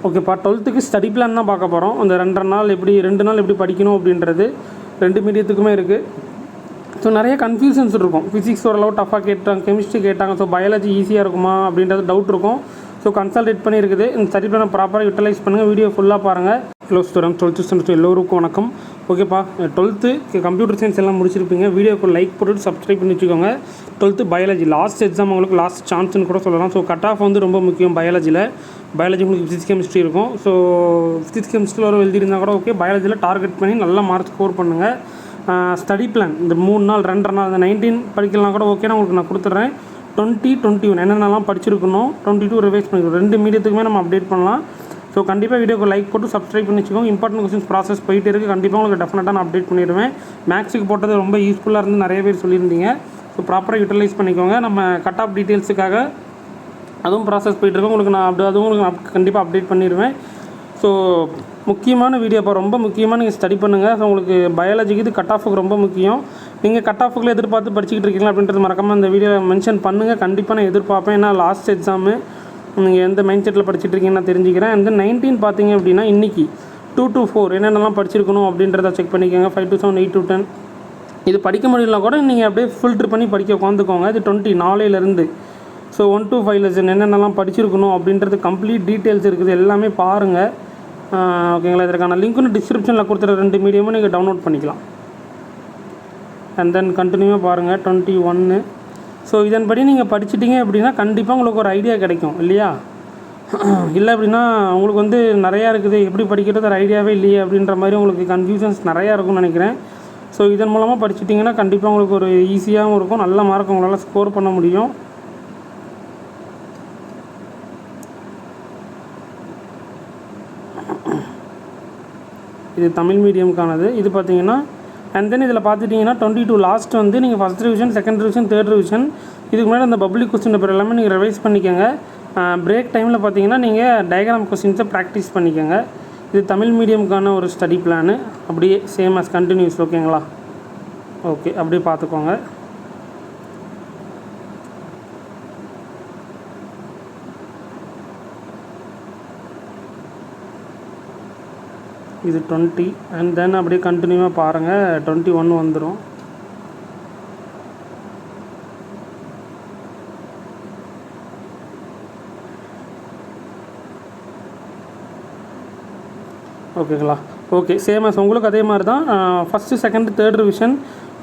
ஓகேப்பா, 12th study plan தான் பார்க்க போகிறோம். அந்த 2 நாள் எப்படி படிக்கணும் அப்படின்றது 2 மீடியத்துக்குமே இருக்குது. ஸோ நிறைய கன்ஃபியூஷன்ஸ் இருக்கும். ஃபிசிக்ஸ் ஓரளவு டஃபாக கேட்டாங்க, கெமிஸ்ட்ரி கேட்டாங்க, ஸோ பயாலஜி ஈஸியாக இருக்குமா அப்படின்றது டவுட் இருக்கும். ஸோ கன்சல்டேட் பண்ணியிருக்குது. இந்த ஸ்டடி பிளானை ப்ராப்பராக யூட்டிலைஸ் பண்ணுங்கள். வீடியோ ஃபுல்லாக பாருங்கள். ஹலோ ஸ்டூடெண்ட், 12th ஸ்டூடெண்ட் எல்லோருக்கும் வணக்கம். ஓகேப்பா, 12th கம்ப்யூட்டர் சயின்ஸ் எல்லாம் முடிச்சிருப்பீங்க. வீடியோக்கு லைக் போட்டு சப்ஸ்கிரைப் பண்ணி வச்சுக்கோங்க. 12th பயாலஜி லாஸ்ட் எக்ஸாம், உங்களுக்கு லாஸ்ட் சான்ஸ்னு கூட சொல்லலாம். ஸோ கட் ஆஃப் வந்து ரொம்ப முக்கியம் பயாலஜியில். பயாலஜி உங்களுக்கு ஃபிசிக்ஸ் கெமிஸ்ட்ரி இருக்கும். ஸோ ஃபிசிக்ஸ் கெமிஸ்ட்ரியில் ஒரு எழுதியிருந்தால் கூட ஓகே. பயாலஜியில் டார்கெட் பண்ணி நல்லா மார்க் ஸ்கோர் பண்ணுங்கள். ஸ்டடி பிளான் இந்த 3 நாள் 2 நாள் இந்த 19 படிக்கலாம் கூட ஓகேனா உங்களுக்கு நான் கொடுத்துட்றேன். 20, 21 என்னென்னலாம் படிச்சிருக்கணும், 22 ரிவைஸ் பண்ணிக்கணும். 2 மீடியத்துக்குமே நம்ம அப்டேட் பண்ணலாம். ஸோ கண்டிப்பாக வீடியோக்கு லைக் போட்டு சப்ஸ்கிரைப் பண்ணி வச்சுக்கோங்க. இம்பார்ட்டன்ட் கொஸ்டின்ஸ் ப்ராசஸ் போயிட்டு இருக்குது. கண்டிப்பாக உங்களுக்கு டெஃபினட்டாக நான் அப்டேட் பண்ணிடுவேன். மேக்ஸுக்கு போட்டது ரொம்ப யூஸ்ஃபுல்லாக இருந்து நிறைய பேர் சொல்லியிருந்தீங்க. ஸோ ப்ராப்பராக யூட்டிலைஸ் பண்ணிக்கோங்க. நம்ம கட் ஆஃப் டீட்டெயில்ஸுக்காக அதுவும் ப்ராசஸ் போயிட்டுருக்கு. உங்களுக்கு நான் அதுவும் உங்களுக்கு கண்டிப்பாக அப்டேட் பண்ணிடுவேன். ஸோ முக்கியமான வீடியோப்பா, ரொம்ப முக்கியமாக நீங்கள் ஸ்டடி பண்ணுங்கள். ஸோ உங்களுக்கு பயாலஜிக்கு இது கட் ஆஃபுக்கு ரொம்ப முக்கியம். நீங்கள் கட் ஆஃபுக்குள்ளே எதிர்பார்த்து படிச்சுக்கிட்டு இருக்கீங்களா அப்படின்றது மறக்காமல் இந்த வீடியோவில் மென்ஷன் பண்ணுங்கள். கண்டிப்பாக நான் எதிர்பார்ப்பேன். ஏன்னா லாஸ்ட் எக்ஸாமு நீங்கள் எந்த மைண்ட் செட்டில் படிச்சுட்டு இருக்கீங்கன்னு நான் தெரிஞ்சுக்கிறேன். அந்த 19 பார்த்தீங்க அப்படின்னா இன்றைக்கி 2 to 4 என்னென்னலாம் படிச்சிருக்கணும் அப்படின்றத செக் பண்ணிக்கோங்க. 5 to 7, 8 to 10 இது படிக்க முடியலனா கூட நீங்கள் அப்படியே ஃபில்ட்ரு பண்ணி படிக்க உட்காந்துக்கோங்க. இது 20 நாளையிலேருந்து. ஸோ 1 to 5 லெசன் என்னென்னலாம் படிச்சிருக்கணும் அப்படின்றது கம்ப்ளீட் டீட்டெயில்ஸ் இருக்குது. எல்லாமே பாருங்கள். ஓகேங்களா. இதற்கான லிங்க் டிஸ்கிரிப்ஷனில் கொடுத்துற 2 மீடியமும் நீங்கள் டவுன்லோட் பண்ணிக்கலாம். அண்ட் தென் கண்டினியூவாக பாருங்கள் 21. ஸோ இதன்படி நீங்கள் படிச்சிட்டிங்க அப்படின்னா கண்டிப்பாக உங்களுக்கு ஒரு ஐடியா கிடைக்கும் இல்லையா. இல்லை அப்படின்னா உங்களுக்கு வந்து நிறையா இருக்குது, எப்படி படிக்கிறது ஒரு ஐடியாவே இல்லையே அப்படின்ற மாதிரி உங்களுக்கு கன்ஃபியூஷன்ஸ் நிறையா இருக்கும்னு நினைக்கிறேன். ஸோ இதன் மூலமாக படிச்சிட்டிங்கன்னா கண்டிப்பாக உங்களுக்கு ஒரு ஈஸியாகவும் இருக்கும். நல்ல மார்க் உங்களால் ஸ்கோர் பண்ண முடியும். இது தமிழ் மீடியமுக்கானது. இது பார்த்தீங்கன்னா அண்ட் தென் இதில் பார்த்துட்டிங்கன்னா 22 லாஸ்ட் வந்து நீங்கள் first revision, second revision, third revision இதுக்கு முன்னாடி அந்த பப்ளிக் கொஸ்டின் பேப்பர் எல்லாமே நீங்கள் ரிவைஸ் பண்ணிக்கோங்க. பிரேக் டைமில் பார்த்தீங்கன்னா நீங்கள் டயக்ராம் கொஸ்டின்ஸை ப்ராக்டிஸ் பண்ணிக்கோங்க. இது தமிழ் மீடியமுக்கான ஒரு ஸ்டடி பிளானு. அப்படியே சேம் அஸ் கண்டினியூஸ். ஓகேங்களா. ஓகே, அப்படியே பார்த்துக்கோங்க. இது 20 அண்ட் தென் அப்படியே கண்டினியூவாக பாருங்கள். 21 வந்துடும். ஓகேங்களா. ஓகே, சேமஸ் உங்களுக்கு அதே மாதிரி தான். First, second, third revision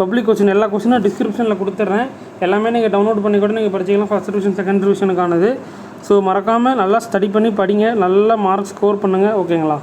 public question எல்லா கொஸ்டினும் டிஸ்கிரிப்ஷனில் கொடுத்துட்றேன். எல்லாமே நீங்கள் டவுன்லோட் பண்ணி கூட நீங்கள் படிச்சிக்கலாம். ஃபஸ்ட் ரிவிஷன், செகண்ட் ரிவிஷனுக்கானது. ஸோ மறக்காமல் நல்லா ஸ்டடி பண்ணி படிங்க. நல்லா மார்க் ஸ்கோர் பண்ணுங்கள். ஓகேங்களா.